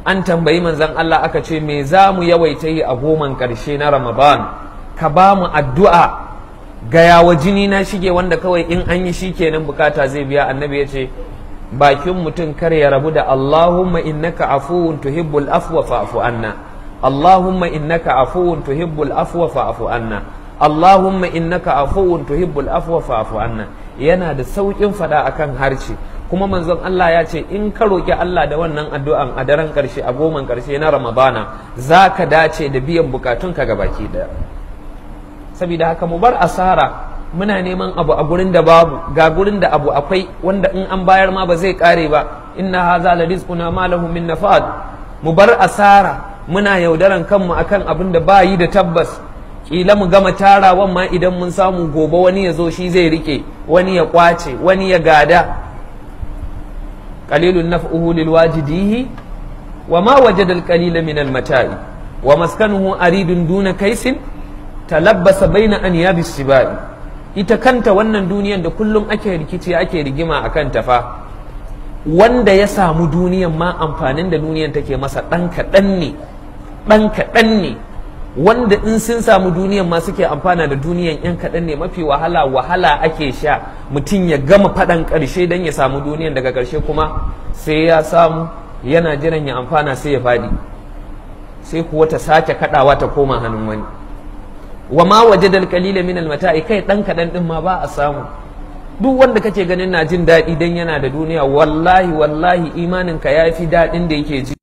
an tambayi manzon Allah aka ce me za mu yawaita yi a goman ƙarshe na Ramadan, ka ba mu addu'a ga yawa jini na shige wanda kawai in an yi shi kenan bukata zai biya. Annabi ya ce bakin mutum kar ya rabu da Allahumma innaka afuwun tuhibbul afwa fa'fu anna, Allahumma innaka afuwun tuhibbul afwa fa'fu anna, Allahumma innaka afuwun tuhibbul afwa fa'fu anna. Yana da saukin fada akan harshe, kuma manzon Allah ya ce in ka roki Allah da wannan addu'an a daren karshe a goman karshe na Ramadana zaka dace da biyan bukatunka gabaki daya. Saboda haka mu bar asara muna neman abu a gurin da babu, ga gurin da abu akwai wanda in an bayar ma ba zai kare ba. Inna hadha la rizquna ma lahu min nafad. Mu bar asara muna yaudaran kanmu akan abin da ba yi da tabbas. Kila mu gama tarawan ma idan mun samu gobe wani ya zo shi zai rike, wani ya kwace, wani ya gada. qalilun naf'uhu lil wajidihi wa ma wajada al qalila min al mata'i wa maskanuhu aridun duna kaisin talabbasa baina anyabis sibai. Ita kanta wannan duniyan da kullum ake rikici ake rigima akan ta fa, wanda ya samu duniyan ma amfanin da duniyan take masa dan kaɗan ne, wanda in sun samu duniyan ma suke amfana da duniyan yan kaɗan ne. Mafi wahala ake sha mutum ya gama faɗan ƙarshe don ya samu duniyan, daga ƙarshe kuma sai ya samu yana jiran ya amfana sai ya faɗi, sai kuwa ta sake kaɗawa ta koma hannun wani. wa ma wajada al-qalila min al-mata'i, kai dan kadan din ma ba a samu. Duk wanda kake ganin na jin daɗi dan yana da duniya, wallahi imanin ka yafi daɗin da yake ji